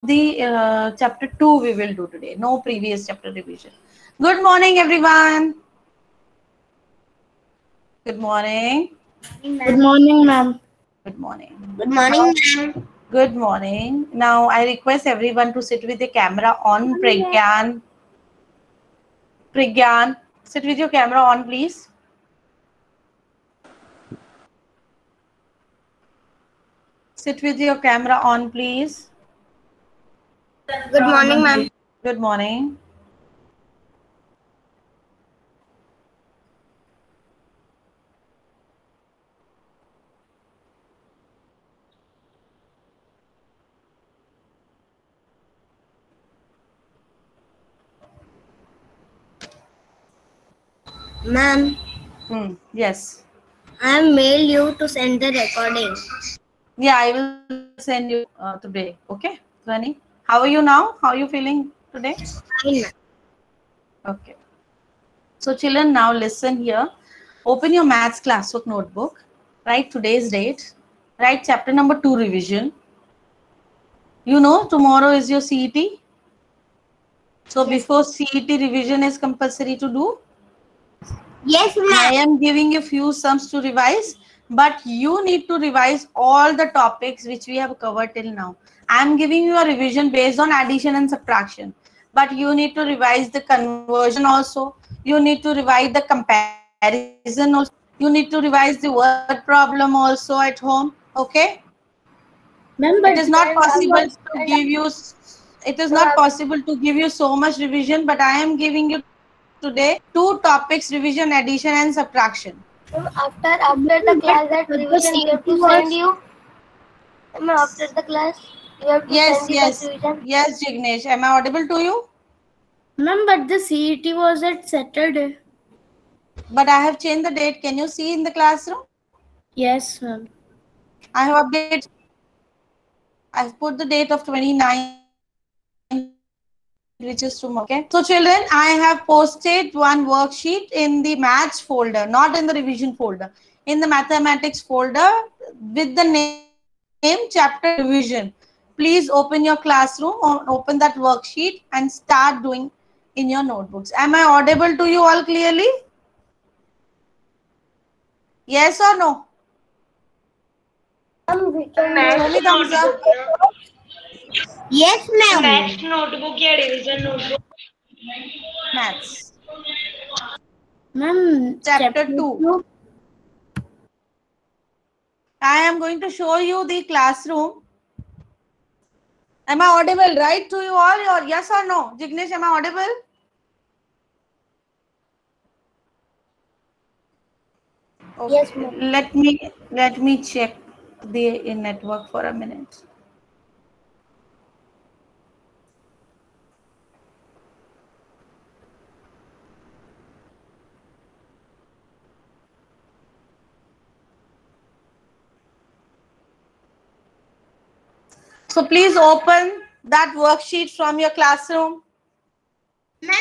the chapter 2 we will do today. No previous chapter revision. Good morning, everyone. Good morning. Good morning, ma'am. Good morning. Good morning, ma'am. Good morning. Now I request everyone to sit with the camera on. Pragyan. Pragyan, sit with your camera on, please. Sit with your camera on, please. Good morning, ma'am. Good morning. Ma'am, Yes. I have mailed you to send the recording. Yeah, I will send you today. Okay, Rani. How are you now? How are you feeling today? Fine, ma'am. Okay. So children, now listen here. Open your maths classwork notebook. Write today's date. Write chapter number 2 revision. You know tomorrow is your CET. So Yes. before CET revision is compulsory to do. Yes, I ma'am. am giving you few sums to revise, but you need to revise all the topics which we have covered till now. I am giving you a revision based on addition and subtraction, but you need to revise the conversion also. You need to revise the comparison also. You need to revise the word problem also at home. Okay? Ma'am, It is but not possible was to give you. It is not possible to give you so much revision, but I am giving you today two topics: revision, addition, and subtraction. after the class that revision we have to send you. Ma'am, after the class we have to Yes, send you that yes, revision. yes, Jignesh. Am I audible to you? Ma'am, but the CET was at Saturday. But I have changed the date. Can you see in the classroom? Yes, ma'am. I have updated. I've put the date of 29th, which is tomorrow. Okay. So children, I have posted one worksheet in the maths folder, not in the revision folder. In the mathematics folder with the name chapter 2 revision. Please open your classroom or open that worksheet and start doing in your notebooks. Am I audible to you all clearly? Yes or no? Ma'am, we can Show do me thumbs up. yes, ma'am. Next notebook या division notebook. Maths. Ma'am, Chapter chapter 2. 2. I am going to show you the classroom. Am I audible right to you all? Or yes or no? Jignesh, am I audible? Yes, Okay. ma'am. Let me check the network for a minute. So please open that worksheet from your classroom.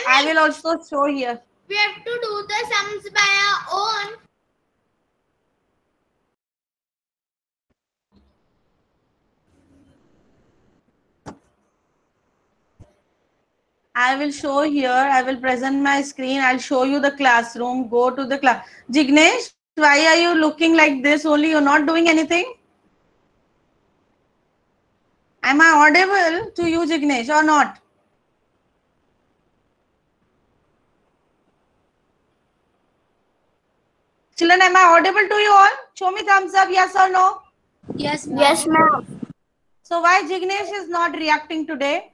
I will also show here. We have to do the sums by our own. I will show here. I will present my screen. I'll show you the classroom. Go to the class. Jignesh, why are you looking like this only? You're not doing anything? Am I audible to you, Jignesh, or not? Children, am I audible to you all? Show me thumbs up, yes or no? Yes, ma'am. Yes, ma'am. So why Jignesh is not reacting today?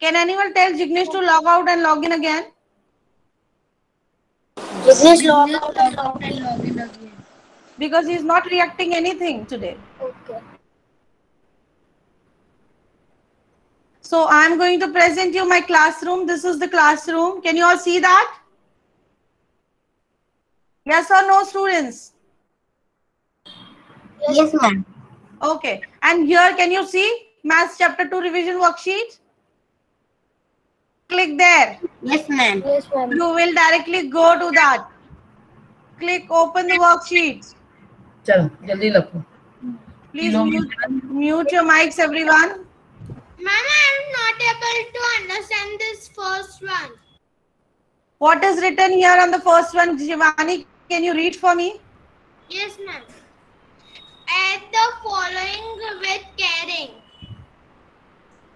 Can anyone tell Jignesh to log out and log in again? Jignesh log out and log in again. Because he's not reacting anything today. Okay. So I'm going to present you my classroom. This is the classroom. Can you all see that? Yes or no, students? Yes, ma'am. Okay. And here, can you see Maths Chapter 2 revision worksheet? Click there. Yes, ma'am. Yes, ma'am. You will directly go to that. Click open the worksheet. चलो जल्दी रखो Please mute your mics, everyone. able to understand this first one. What is written here on the first one, Shivani? Can you read for me? Yes, ma'am. Add the following with caring.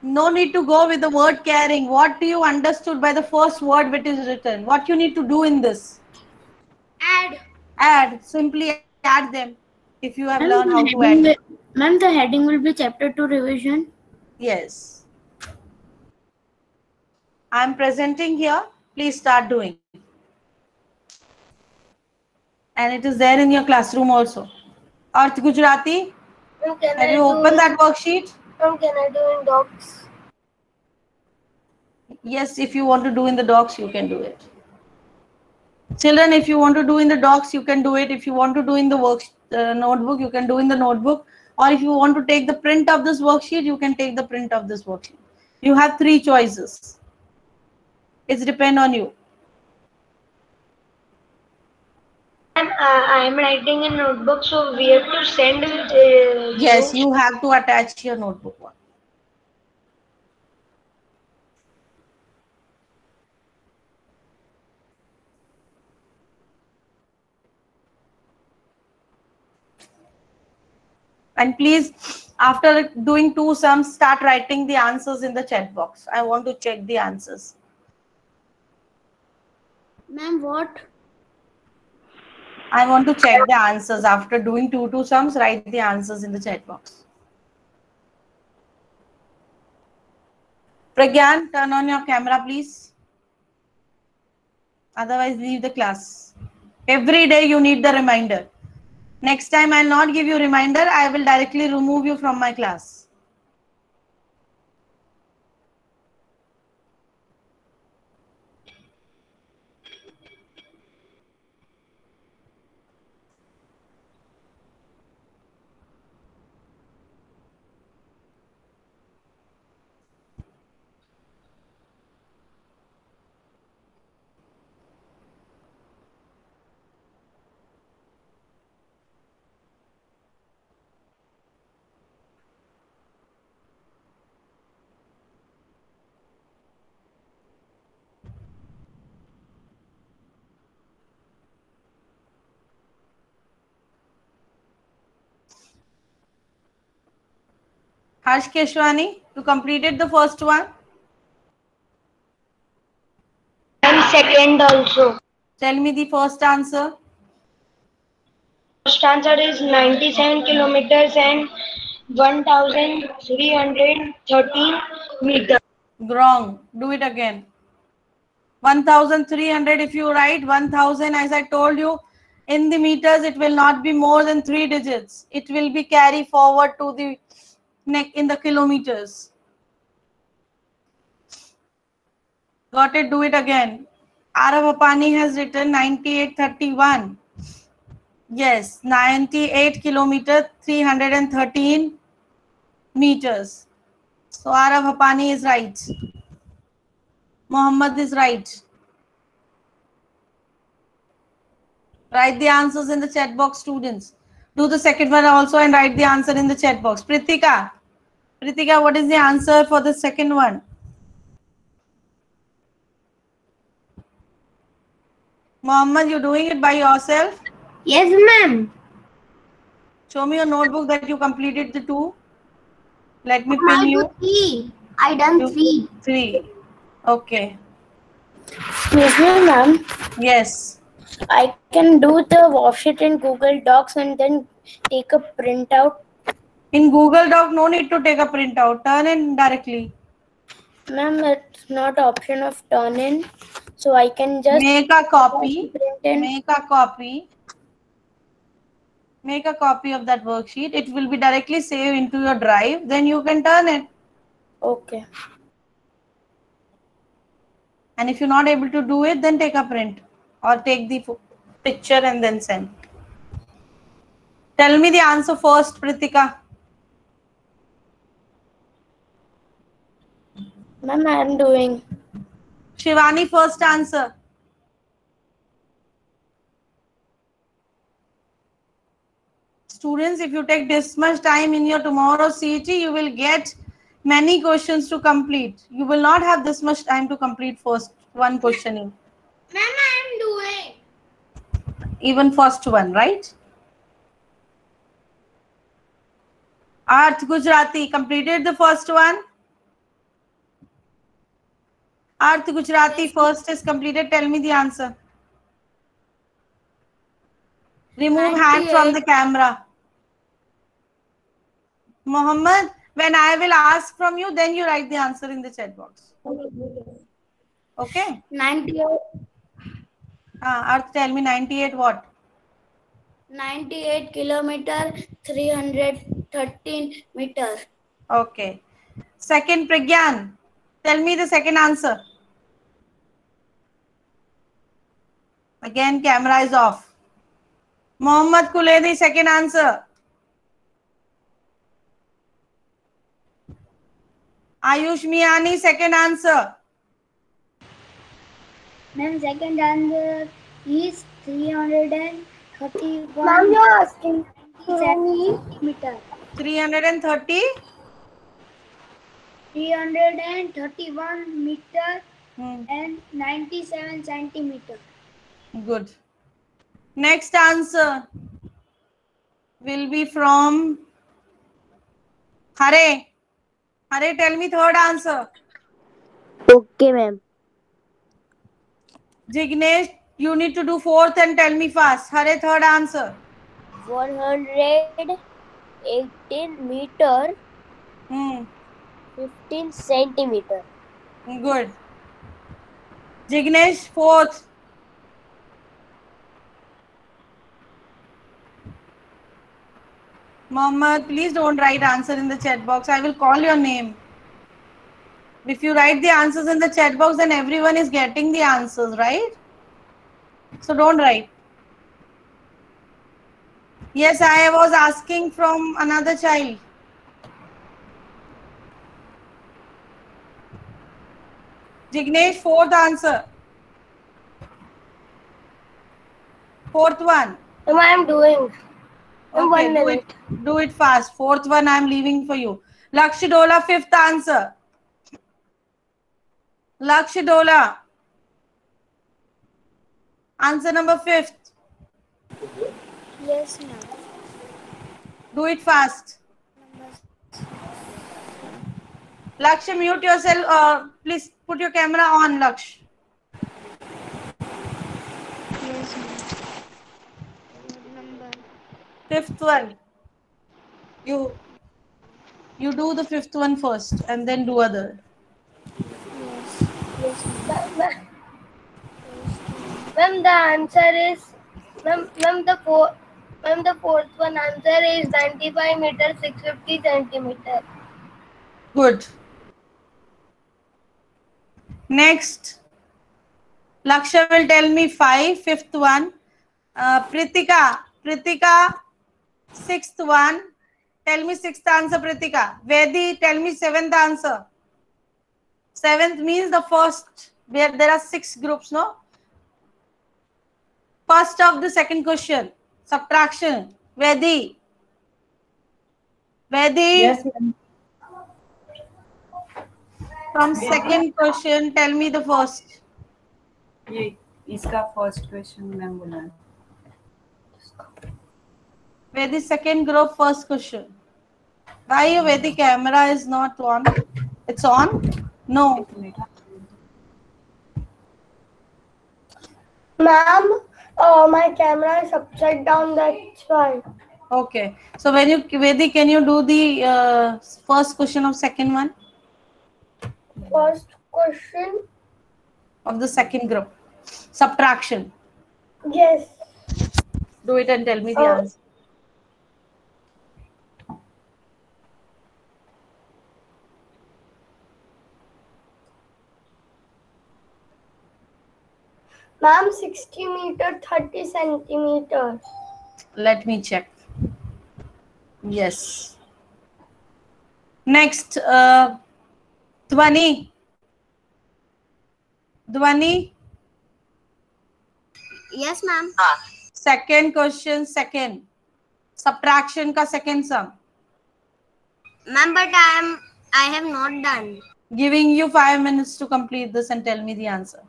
No need to go with the word caring. What do you understood by the first word which is written? What you need to do in this? Add. Add. Simply add them. If you have learned how to add. Ma'am, the heading will be chapter 2 revision. Yes. I am presenting here. Please start doing. And it is there in your classroom also. Arth Gujarati, have you opened that worksheet? Can I do in docs? Yes, if you want to do in the docs, you can do it. Children, if you want to do in the docs, you can do it. If you want to do in the notebook, you can do in the notebook. Or if you want to take the print of this worksheet, you can take the print of this worksheet. You have 3 choices. It's depend on you. I am writing in notebook, so we have to send. Yes, you have to attach your notebook one. And please, after doing 2 sums, start writing the answers in the chat box. I want to check the answers. Ma'am, what? I want to check the answers. After doing 2 sums, write the answers in the chat box. Pragyan, turn on your camera, please. Otherwise, leave the class. Every day you need the reminder. Next time I'll not give you reminder. I will directly remove you from my class. Harsh Keshwani, you completed the first one. And second also. Tell me the first answer. First answer is 97 kilometers and 1,313 meters. Wrong. Do it again. 1,300. If you write 1,000, as I told you, in the meters, it will not be more than 3 digits. It will be carry forward to the neck in the kilometers. Got it? Do it again. Arav Apani has written 9831. Yes, 98 kilometer, 313 meters. So Arav Apani is right. Muhammad is right. Write the answers in the chat box, students. Do the second one also and write the answer in the chat box. Pritika, what is the answer for the second one? Muhammad, you doing it by yourself? Yes, ma'am. Show me your notebook that you completed the 2. Let me pin you. 3. I done 3. 3. Okay. Excuse me, ma'am. Yes. I can do the worksheet in Google Docs and then take a printout. In Google Doc, no need to take a printout. Turn in directly. Ma'am, it's not option of turn in. So I can just Make a copy. print in. Make a copy. Make a copy of that worksheet. It will be directly saved into your drive. Then you can turn it. Okay. And if you're not able to do it, then take a print or take the picture and then send. Tell me the answer first, Pritika. Ma'am, I am doing. Shivani, first answer. Students, if you take this much time in your tomorrow CET, you will get many questions to complete. You will not have this much time to complete first one questioning. Ma'am, I am doing. Even first one, right? Arth Gujarati completed the first one. Arth Gujarati first is completed. Tell me the answer. Remove hand from the camera. Mohammed, when I will ask from you, then you write the answer in the chat box. Okay? 98. Arth, tell me 98 what? 98 kilometer, 313 meter. Okay. Second, Pragyan. Tell me the second answer. Again, camera is off. Mohammad Kuledi, second answer. Ayush Miani, second answer. Ma'am, second answer is 331. Ma'am, you are asking me. Meter. 330? 331 meter Hmm. and 97 centimeter. Good. Next answer will be from Hare. Hare, tell me third answer. Okay, ma'am. Jignesh, you need to do fourth and tell me fast. Hare, third answer. 118 meter, Hmm. 15 centimeter. Good. Jignesh, fourth. Mohammed, please don't write answer in the chat box. I will call your name. If you write the answers in the chat box, then everyone is getting the answers, right? So don't write. Yes, I was asking from another child. Jignesh, fourth answer. Fourth one. Ma'am, I am doing. Okay, do it fast. Fourth one I am leaving for you. Lakshidola, fifth answer. Lakshidola. Answer number fifth. Yes, ma'am. Do it fast. Laksh, mute yourself. Please put your camera on, Laksh. Yes, ma'am. Number. Fifth one. You do the fifth one first and then do other. Yes, Ma'am, the answer is ma'am, the fourth one answer is 95 meter, 650 centimeter. Good. Next. Laksha will tell me fifth one. Pritika, sixth one. Tell me sixth answer, Pritika. Vedi, tell me seventh answer. Seventh means the first, where there are 6 groups, no? First of the second question, subtraction. Vedi. Yes, ma'am. From second question, tell me the first. ये इसका first question ma'am बोला है. Vedi second group, first question. Why your Vedi camera is not on? It's on? No. Ma'am, my camera is upside down, that's why. Okay. So when you Vedi, can you do the first question of second one? First question. Of the second group. Subtraction. Yes. Do it and tell me the answer. Ma'am, 60 meter, 30 centimeter. Let me check. Yes. Next, Dhwani. Dhwani. Yes, ma'am. Second question, second. Subtraction ka second sum. Ma'am, but I am I have not done. Giving you 5 minutes to complete this and tell me the answer.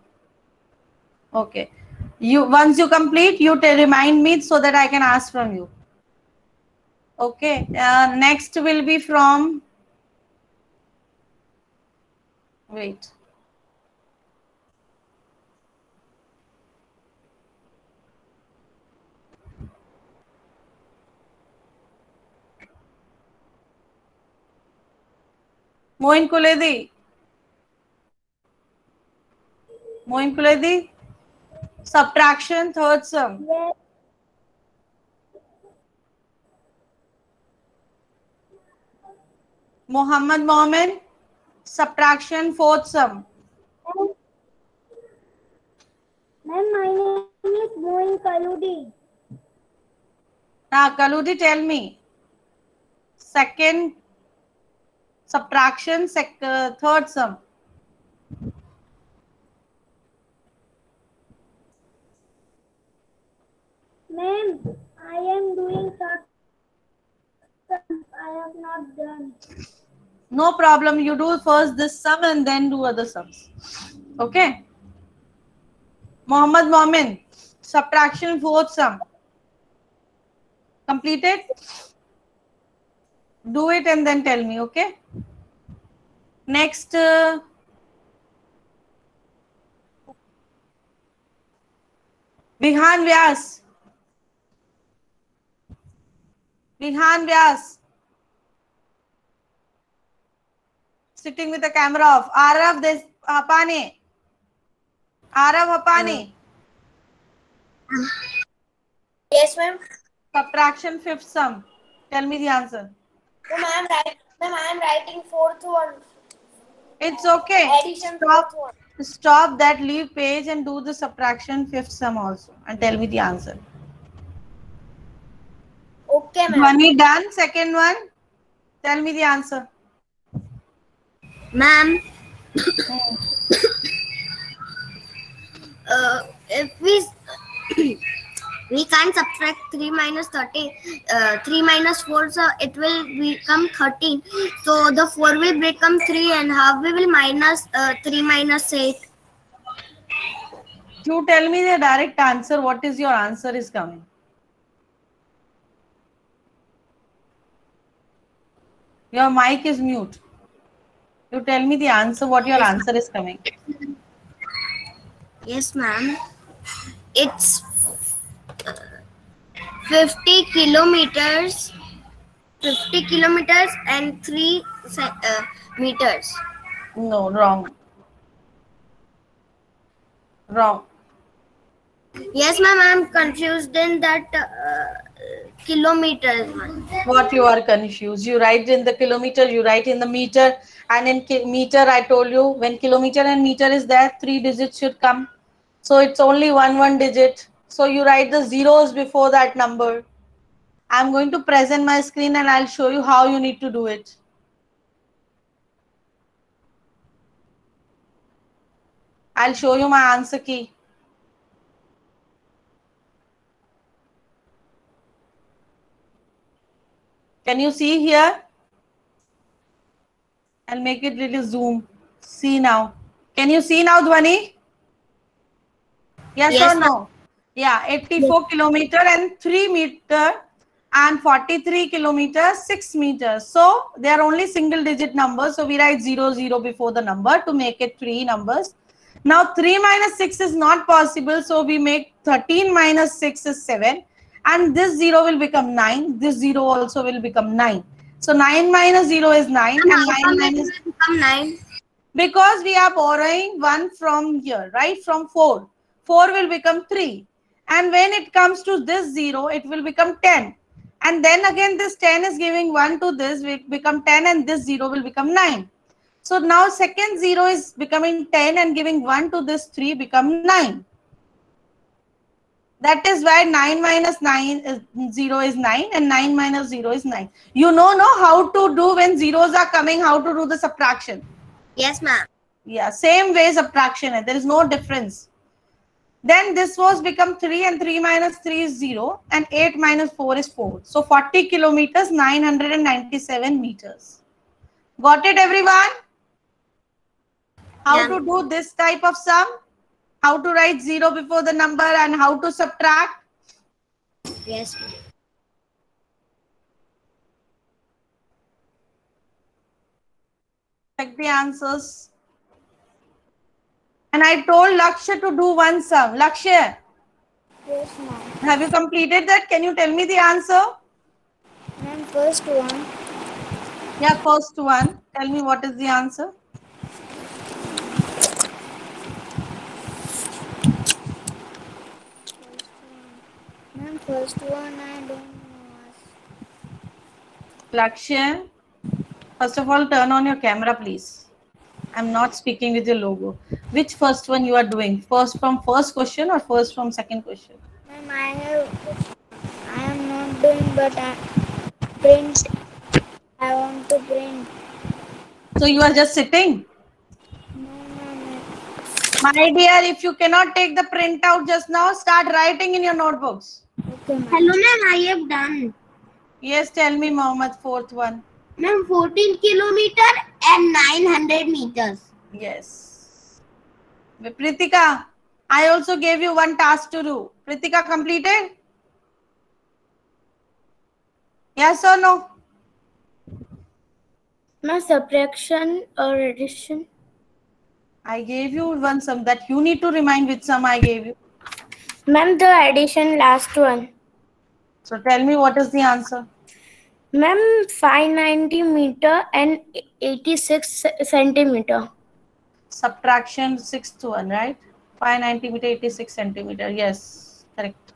Okay. Once you complete, you remind me so that I can ask from you. Okay. Next will be from. Wait. Moin Kuledi. Moin Kuledi. Subtraction, third sum. Yes. Muhammad Momin. Subtraction, fourth sum. Ma'am, my name is Moin Kaludi. Now, Kaludi, tell me. Second subtraction, third sum. Ma'am, I am doing third sum. I have not done. No problem. You do first this sum and then do other sums. Okay. Muhammad Momin. Subtraction, fourth sum. Completed? Do it and then tell me, okay? Next, Vihan Vyas. Vihan Vyas. Sitting with the camera off. Arav Hapane. Arav Hapane. Yes, ma'am. Subtraction, fifth sum. Tell me the answer. Ma'am, I am writing fourth one. It's okay. Addition Stop. fourth one. Stop that, leave page and do the subtraction fifth sum also and tell me the answer. Okay, ma'am. Money done. Second one. Tell me the answer. Ma'am, if we can't subtract 3 minus 30, 3 minus 4, so it will become 13. So the 4 will become 3 and half we will minus 3 minus 8. You tell me the direct answer. What is your answer is coming? Your mic is mute. You tell me the answer. What your answer is coming? Yes, ma'am. It's 50 kilometers. 50 kilometers and 3 meters. No, wrong. Wrong. Yes, ma'am. I'm confused in that kilometers, ma'am. What you are confused? You write in the kilometer, you write in the meter, and in meter I told you when kilometer and meter is there, 3 digits should come. So it's only one digit. So you write the zeros before that number. I'm going to present my screen and I'll show you how you need to do it. I'll show you my answer key. Can you see here? I'll make it little zoom. See now. Can you see now, Dhwani? Yes, Yes, or no? Yeah, 84 kilometer and 3 meter and 43 kilometers, 6 meters. So they are only single digit numbers. So we write 00 before the number to make it 3 numbers. Now 3 minus 6 is not possible. So we make 13 minus 6 is 7. And this 0 will become 9. This 0 also will become 9. So 9 minus 0 is 9. And 9 minus will become 9. Because we are borrowing 1 from here, right? From 4. 4 will become 3. And when it comes to this 0, it will become 10. And then again this 10 is giving 1 to this, will become 10 and this 0 will become 9. So now second 0 is becoming 10 and giving 1 to this 3 become 9. That is why 9 minus 9 is 0 is 9 and 9 minus 0 is 9. You know how to do when zeros are coming, how to do the subtraction. Yes, ma'am. Yeah, same way subtraction hai. There is no difference. Then this was become 3 and 3 minus 3 is 0 and 8 minus 4 is 4. So 40 kilometers, 997 meters. Got it, everyone? How Yeah. to do this type of sum? How to write 0 before the number and how to subtract? Yes. Check the answers. And I told Lakshya to do one sum. Lakshya, Yes, ma'am. have you completed that? Can you tell me the answer? Ma'am, first one. Yeah, first one. Tell me what is the answer. Ma'am, first one I don't know. Lakshya, first of all, turn on your camera, please. I'm not speaking with your logo. Which first one you are doing? First from first question or first from second question? Ma'am, I am not doing, but I print. I want to print. So you are just sitting? No, ma'am. My dear, if you cannot take the printout just now, start writing in your notebooks. Okay, ma'am. Hello, ma'am. I have done. Yes, tell me, Mohammed, fourth one. Ma'am, 14 kilometer and 900 meters. Yes. Pritika, I also gave you one task to do. Pritika completed? Yes or no? Ma'am, subtraction or addition? I gave you one sum that you need to remind which sum I gave you. Ma'am, the addition last one. So tell me what is the answer. Ma'am, 590 meter and 86 centimeter. Subtraction sixth one, right? 590 meter, 86 centimeter. Yes, correct.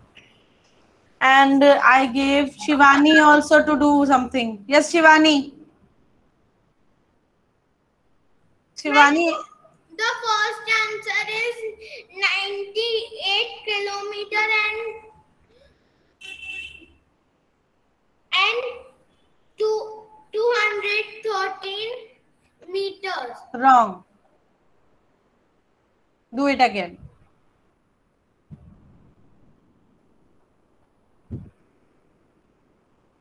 And I gave Shivani also to do something. Yes, Shivani. Shivani, The first answer is 98 kilometer and 213 meters. wrong. Do it again.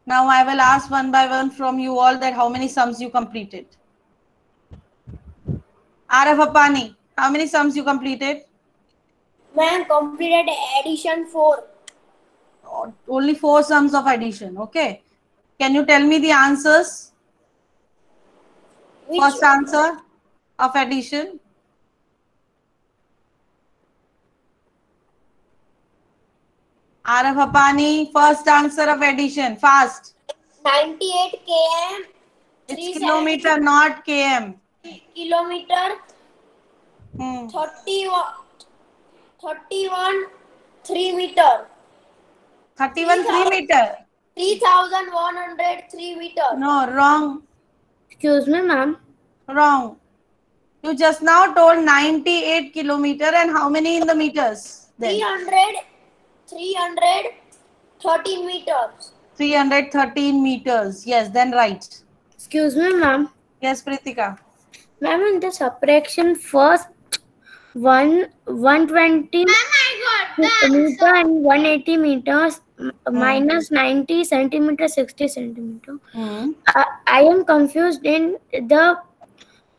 Now I will ask one by one from you all that how many sums you completed. Araf Apani, how many sums you completed? Ma'am, completed addition 4. Oh, only 4 sums of addition. Okay. Can you tell me the answers? First answer of addition. Araf Apani, first answer of addition. Fast. 98 km. It's kilometer, not km. Kilometer. 31 3 meter. 31 3 meter. 3103 meter. No, wrong. Excuse me, ma'am. Wrong. You just now told 98 kilometer and how many in the meters? Then 313 meters. 313 meters. Yes, then right. Excuse me, ma'am. Yes, Pritika. Ma'am, in the subtraction first 120 Ma'am, I got the meter answer. and 180 meters minus 90 centimeter 60 centimeter. I am confused in the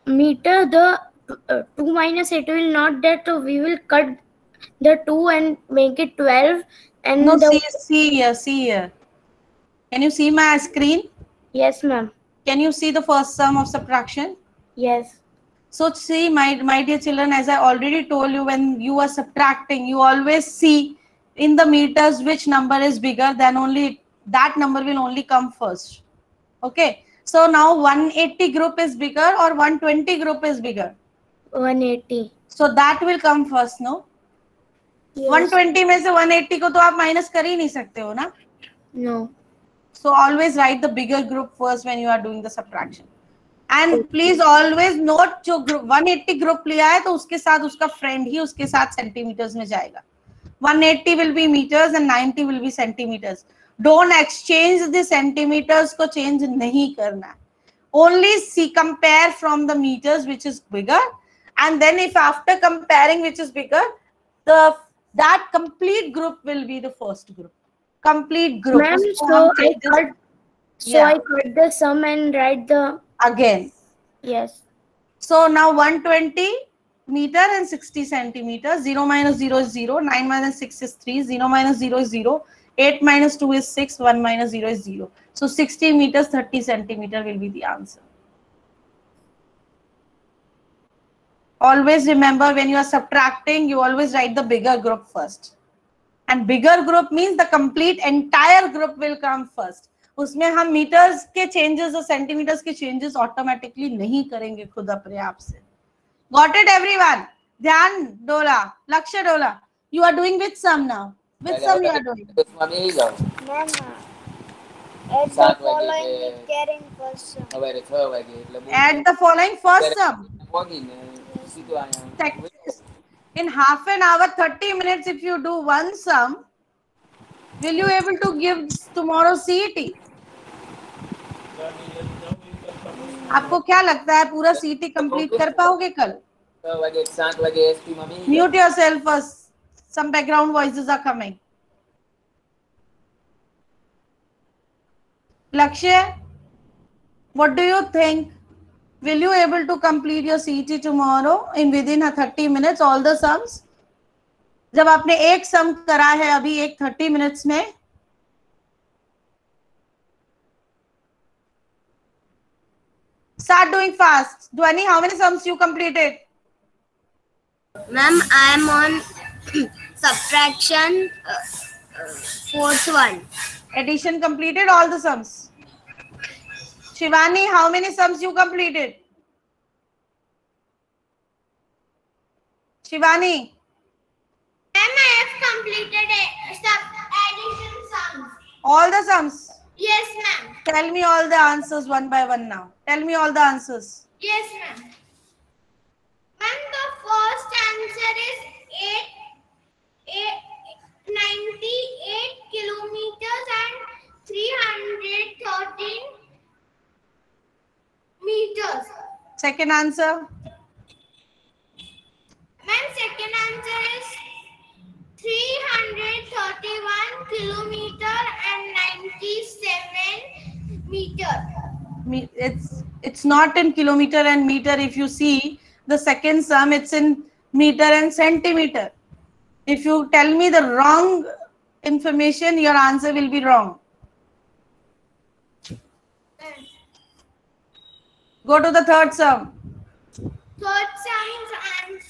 meter. The 2 minus 8 will not there, so we will cut the 2 and make it 12. And No, the, see here, see here. Can you see my screen? yes, ma'am. Can you see the first sum of subtraction? Yes. So see, my dear children, as I already told you, when you are subtracting, you always see in the meters which number is bigger, then only that number will only come first. Okay. So now 180 group is bigger or 120 group is bigger? 180. So that will come first, no? Yes. 120 में से 180 को तो आप minus कर ही नहीं सकते हो ना? No. So always write the bigger group first when you are doing the subtraction. And please always note जो group 180 group लिया है तो उसके साथ उसका friend ही उसके साथ centimeters में जाएगा. 180 will be meters and 90 will be centimeters. Don't exchange the centimeters को change नहीं करना. Only see, compare from the meters which is bigger, and then if after comparing which is bigger, that complete group will be the first group. Complete group. Ma'am, उसको so हम I changes- cut the sum and write the again. Yes. So now 120 meter and 60 centimeters. 0 minus 0 is 0. 9 minus 6 is 3. 0 minus 0 is 0. 8 minus 2 is 6. 1 minus 0 is 0. So 60 meters, 30 centimeter will be the answer. Always remember, when you are subtracting, you always write the bigger group first. And bigger group means the complete entire group will come first. उसमें हम meters के changes और centimeters के changes automatically नहीं करेंगे खुद अपने आप से. Got it, everyone? ध्यान डोला, लक्ष्य डोला. You are doing which sum now? Which sum you are doing? Ma'am, at the following we carrying first sum. Add the following first sum. In half an hour, 30 minutes, if you do one sum, will you able to give tomorrow CET? आपको क्या लगता है पूरा CET complete कर पाओगे कल? Mute yourself first. Some background voices are coming. Lakshya, what do you think? Will you able to complete your CET tomorrow in within 30 minutes all the sums? जब आपने एक सम करा है अभी एक 30 minutes में, start doing fast. Dhwani, how many sums you completed? Ma'am, I am on subtraction fourth one. Addition completed all the sums. Shivani, how many sums you completed? Shivani. Ma'am, I have completed addition sums. All the sums. Yes, ma'am. Tell me all the answers one by one now. Tell me all the answers. Yes, ma'am. Ma'am, the first answer is 98 kilometers and 313 meters. Second answer. Ma'am, second answer is 331 kilometer and 97 meter. It's not in kilometer and meter. If you see the second sum, it's in meter and centimeter. If you tell me the wrong information, your answer will be wrong. Go to the third sum. Third sum and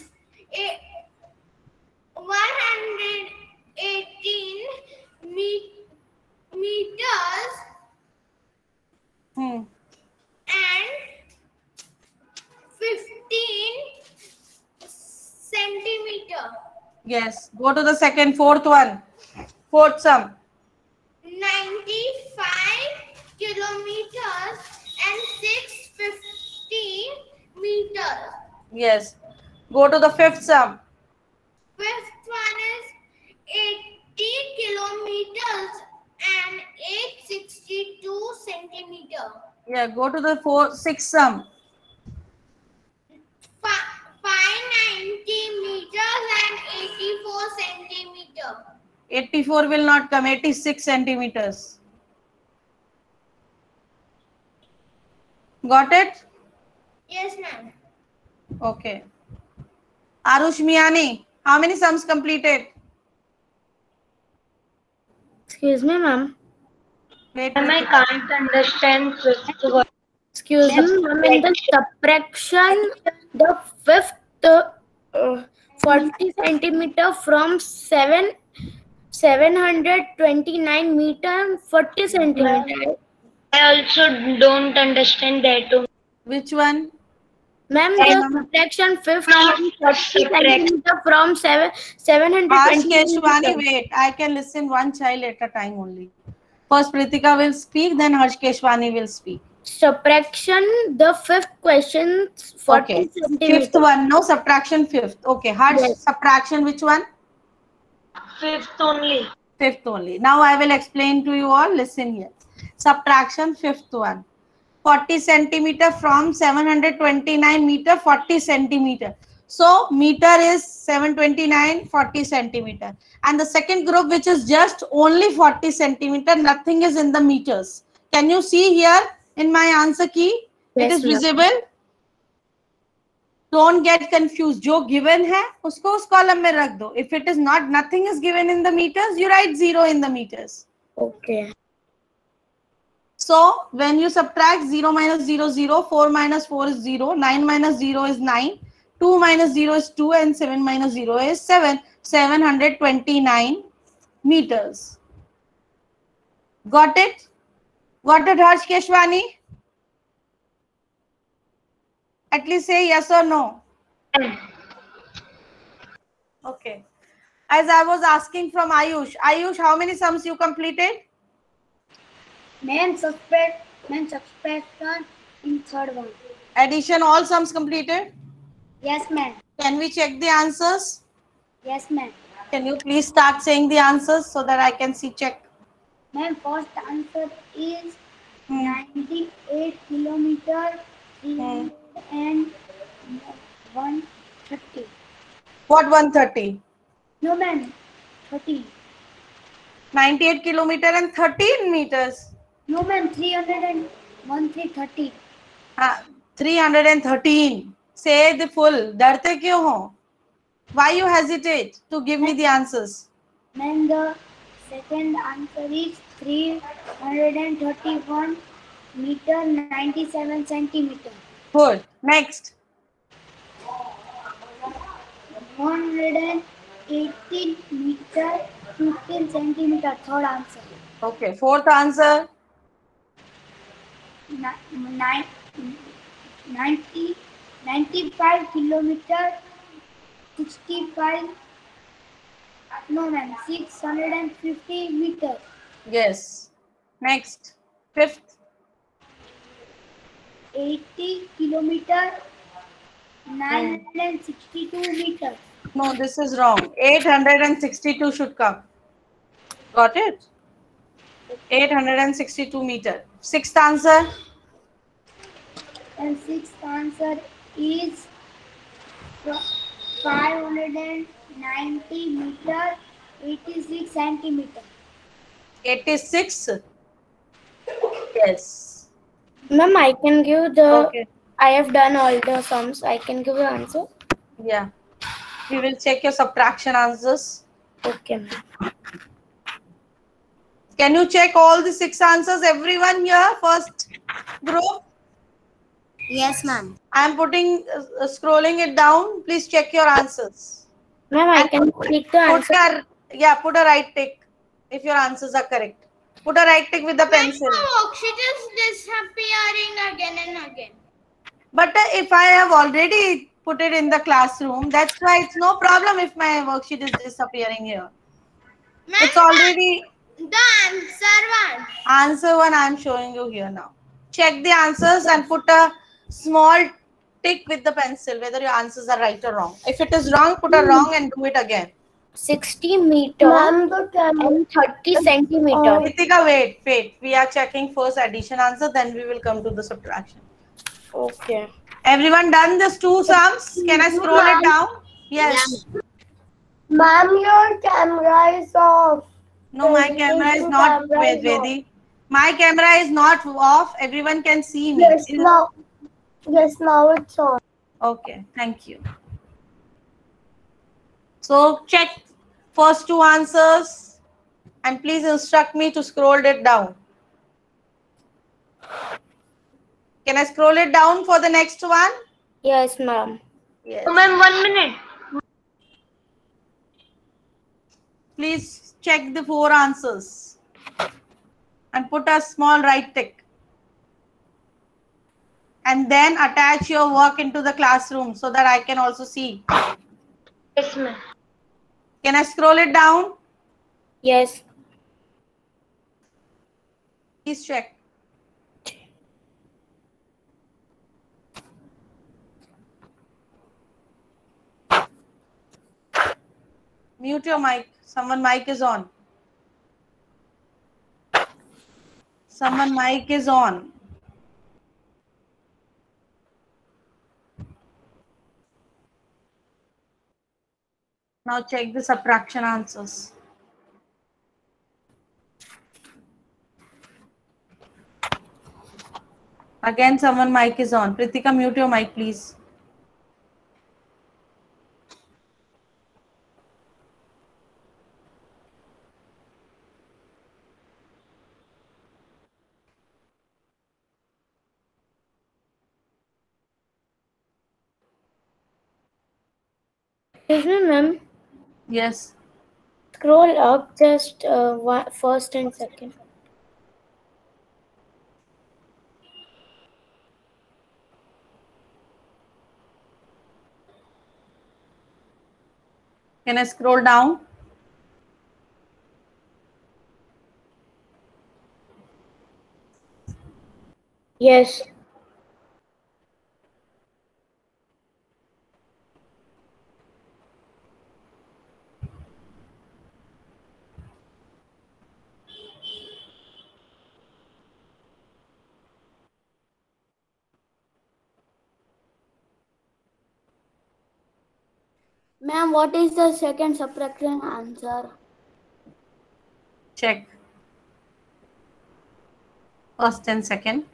118 meters and 15 centimeter. Yes. Go to the fourth one. Fourth sum. 95 kilometers and 650 meters. Yes. Go to the fifth sum. Fifth one is 80 kilometers and 862 centimeter. Yeah. Go to the sixth sum. 590 meters and 84 centimeter. 84 will not come. 86 centimeters. Got it? Yes, ma'am. Okay. Arush Miani, how many sums completed? Excuse me, ma'am. Wait, Ma'am, I can't understand fifth one. Excuse me, ma'am. In the subtraction, the fifth 40 centimeter from 729 meter and 40 centimeter. I also don't understand that too. Which one? Ma'am, the subtraction fifth 40 centimeter from 720 Ask Keshwani, meter. wait. I can listen one child at a time only. First Pritika will speak, then Harsh Keshwani will speak. Subtraction, the fifth question, 40 Okay. centimeter. Fifth one, no subtraction fifth. Okay, Harsh, Yes. subtraction which one? Fifth only. Fifth only. Now I will explain to you all. Listen here. Subtraction fifth one. 40 centimeter from 729 meter, 40 centimeter. So meter is 729, 40 centimeter. And the second group, which is just only 40 centimeter, nothing is in the meters. Can you see here in my answer key? Yes, it is ma'am. visible. Don't get confused. जो given है उसको उस column में रख दो. If it is not, nothing is given in the meters, you write 0 in the meters. Okay. So when you subtract 0 minus 0, 0, 4 minus 4 is 0, 9 minus 0 is 9, 2 minus 0 is 2, and 7 minus 0 is 7. 729 meters. Got it? Got it, Harsh Keshwani? At least say yes or no. Okay. As I was asking from Ayush, Ayush, how many sums you completed? Man subtraction in third one. Addition, all sums completed? Yes, ma'am. Can we check the answers? Yes, ma'am. Can you please start saying the answers so that I can see check? Ma'am, first answer is 98 kilometer and 130. What 130? No, ma'am. 30. 98 kilometer and 13 meters. No, ma'am. 330. 313. Say the full. डरते क्यों हो? Why you hesitate to give me the answers? Ma'am, the second answer is 331 meter 97 centimeter. Good. Next. 118 meter 15 centimeter. Third answer. Okay. Fourth answer. 95 kilometer 65. No, ma'am. 650 meter. Yes. Next. Fifth. 80 kilometer 962 meter. No, this is wrong. 862 should come. Got it? 862 meter. Sixth answer. And sixth answer is 590 meter 86 centimeter. 86. Yes. Ma'am, I can give the. Okay. I have done all the sums. I can give the answer. Yeah. We will check your subtraction answers. Okay, ma'am. Can you check all the 6 answers? Everyone here, first group. Yes, ma'am. I am putting, scrolling it down. Please check your answers. Ma'am, I can click the answer. Put a right tick if your answers are correct. Put a right tick with the pencil. Worksheet is disappearing again and again. But if I have already put it in the classroom, that's why it's no problem if my worksheet is disappearing here. It's already the answer one. Answer one I am showing you here now. Check the answers and put a small tick with the pencil whether your answers are right or wrong. If it is wrong, put a wrong and do it again. 60 meter and 30 centimeter. Ritika, wait. We are checking first addition answer, then we will come to the subtraction. Okay. Everyone done this 2 sums? Can I scroll it down? Yes. Ma'am, your camera is off. No, my camera is not Vedi. My camera is not off. Everyone can see me. Yes, now it's on. Okay, thank you. So check first 2 answers and please instruct me to scroll it down. Can I scroll it down for the next one? Yes, ma'am. Yes. Ma'am, 1 minute. Please check the 4 answers and put a small right tick. And then attach your work into the classroom so that I can also see. Yes, ma'am. Can I scroll it down? Yes. Please check. Mute your mic. Someone mic is on. Someone mic is on. Now check the subtraction answers. Again, someone mic is on. Pritika, mute your mic, please. Excuse me, ma'am. Yes. Scroll up just first and second. Can I scroll down? Yes. Ma'am, what is the second subtraction answer? Check. First and second.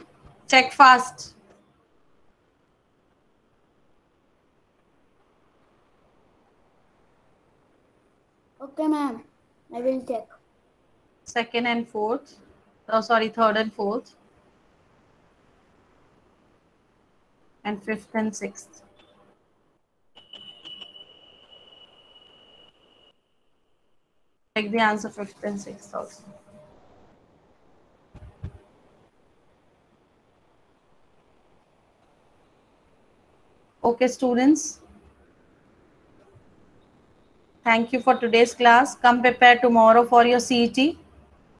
Check fast. Okay, ma'am. I will check. Second and fourth. Oh, sorry, third and fourth. And fifth and sixth. Check the answer fifth and sixth also. Okay, students. Thank you for today's class. Come prepare tomorrow for your CET.